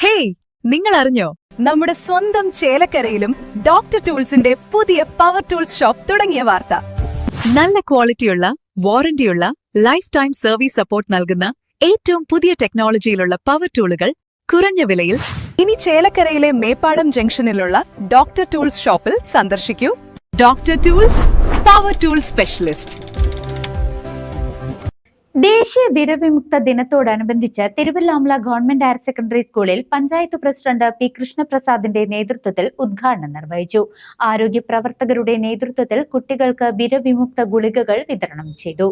Hey, നിങ്ങൾ അറിഞ്ഞോ? നമ്മുടെ സ്വന്തം ചേലക്കരയിലും ഡോക്ടർ ടൂൾസിന്റെ പുതിയ പവർ ടൂൾസ് ഷോപ്പ് തുടങ്ങിയ വാർത്ത. നല്ല ക്വാളിറ്റിയുള്ള, വാറന്റിയുള്ള, ലൈഫ് ടൈം സർവീസ് സപ്പോർട്ട് നൽകുന്ന ഏറ്റവും പുതിയ ടെക്നോളജിയിലുള്ള പവർ ടൂളുകൾ കുറഞ്ഞ വിലയിൽ ഇനി ചേലക്കരയിലെ മേപ്പാടം ജംഗ്ഷനിലുള്ള ഡോക്ടർ ടൂൾസ് ഷോപ്പിൽ സന്ദർശിക്കൂ. Doctor tools, power tool specialist. ദേശീയ വിരവിമുക്ത ദിനത്തോടനുബന്ധിച്ച് തിരുവല്ലാമല ഗവൺമെന്റ് ഹയർ സെക്കൻഡറി സ്കൂളിൽ പഞ്ചായത്ത് പ്രസിഡന്റ് പി കൃഷ്ണപ്രസാദിന്റെ നേതൃത്വത്തിൽ ഉദ്ഘാടനം നിർവഹിച്ചു. ആരോഗ്യ പ്രവർത്തകരുടെ നേതൃത്വത്തിൽ കുട്ടികൾക്ക് വിരവിമുക്ത ഗുളികകൾ വിതരണം ചെയ്തു.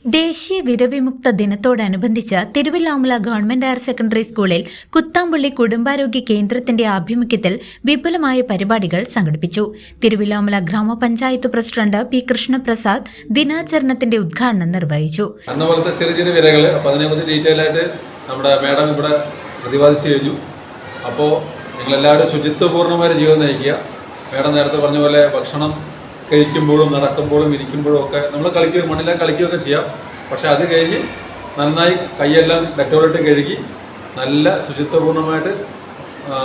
ദേശീയ വിരവിമുക്ത ദിനത്തോടനുബന്ധിച്ച് തിരുവല്ലാമല ഗവൺമെന്റ് ഹയർ സെക്കൻഡറി സ്കൂളിൽ കുത്താമ്പുള്ളി കുടുംബാരോഗ്യ കേന്ദ്രത്തിന്റെ ആഭിമുഖ്യത്തിൽ വിപുലമായ പരിപാടികൾ സംഘടിപ്പിച്ചു. തിരുവല്ലാമല ഗ്രാമപഞ്ചായത്ത് പ്രസിഡന്റ് പി കൃഷ്ണപ്രസാദ് ദിനാചരണത്തിന്റെ ഉദ്ഘാടനം നിർവഹിച്ചു. അന്നപോലത്തെ ചെറിയ ചെറിയ വിരകൾ, അപ്പോൾ അതിനെക്കുറിച്ച് ഡീറ്റെയിൽ ആയിട്ട് നമ്മുടെ മാഡം ഇവിടെ പ്രതിപാദിച്ചു കഴിഞ്ഞു. അപ്പോൾ നിങ്ങളെല്ലാവരും ശുചിത്വപൂർണ്ണമായ ജീവിതം നയിക്കുക. മാഡം നേരത്തെ പറഞ്ഞ പോലെ ഭക്ഷണം കഴിക്കുമ്പോഴും നടക്കുമ്പോഴും ഇരിക്കുമ്പോഴും ഒക്കെ നമ്മൾ കളിക്കുക, മണ്ണിലെ കളിക്കുകയൊക്കെ ചെയ്യാം. പക്ഷെ അത് കഴിഞ്ഞ് നന്നായി കൈയെല്ലാം ഡെറ്റോളിട്ട് കഴുകി നല്ല ശുചിത്വപൂർണ്ണമായിട്ട്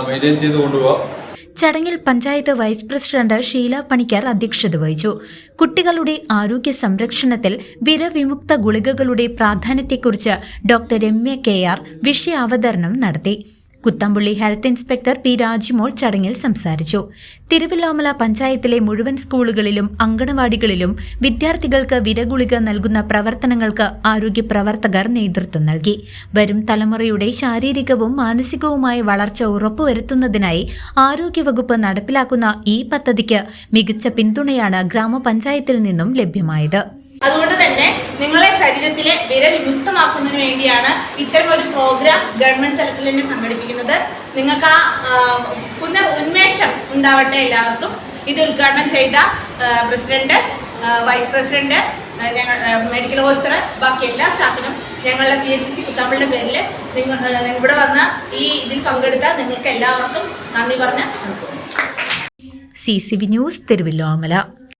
മെയിൻറ്റെയിൻ ചെയ്ത് കൊണ്ടുപോകാം. ചടങ്ങിൽ പഞ്ചായത്ത് വൈസ് പ്രസിഡന്റ് ഷീല പണിക്കർ അധ്യക്ഷത വഹിച്ചു. കുട്ടികളുടെ ആരോഗ്യ സംരക്ഷണത്തിൽ വിരവിമുക്ത ഗുളികകളുടെ പ്രാധാന്യത്തെക്കുറിച്ച് ഡോക്ടർ രമ്യ KR വിഷയാവതരണം നടത്തി. Kuthampully health inspector P Rajimol ചടങ്ങിൽ സംസാരിച്ചു. തിരുവല്ലാമല പഞ്ചായത്തിലെ മുഴുവൻ സ്കൂളുകളിലും അങ്കണവാടികളിലും വിദ്യാർത്ഥികൾക്ക് വിരഗുളിക നൽകുന്ന പ്രവർത്തനങ്ങൾക്ക് ആരോഗ്യ പ്രവർത്തകർ നേതൃത്വം നൽകി. വരും തലമുറയുടെ ശാരീരികവും മാനസികവുമായ വളർച്ച ഉറപ്പുവരുത്തുന്നതിനായി ആരോഗ്യവകുപ്പ് നടപ്പിലാക്കുന്ന ഈ പദ്ധതിക്ക് മികച്ച പിന്തുണയാണ് ഗ്രാമപഞ്ചായത്തിൽ നിന്നും ലഭ്യമായത്. അതുകൊണ്ട് തന്നെ നിങ്ങളെ ശരീരത്തിലെ വിരവിമുക്തമാക്കുന്നതിന് വേണ്ടിയാണ് ഇത്തരം ഒരു പ്രോഗ്രാം ഗവൺമെന്റ് തലത്തിൽ തന്നെ സംഘടിപ്പിക്കുന്നത്. നിങ്ങൾക്ക് ഉന്മേഷം ഉണ്ടാവട്ടെ എല്ലാവർക്കും. ഇത് ഉദ്ഘാടനം ചെയ്ത പ്രസിഡന്റ്, വൈസ് പ്രസിഡന്റ്, ഞങ്ങൾ മെഡിക്കൽ ഓഫീസർ, ബാക്കി എല്ലാ സ്റ്റാഫിനും ഞങ്ങളുടെ PHC കുത്താമ്പുള്ളിയുടെ പേരിൽ നിങ്ങൾ ഇവിടെ വന്ന ഇതിൽ പങ്കെടുത്ത നിങ്ങൾക്ക് എല്ലാവർക്കും നന്ദി പറഞ്ഞ് നിർത്തുന്നു. CCV news, Thiruvallamala.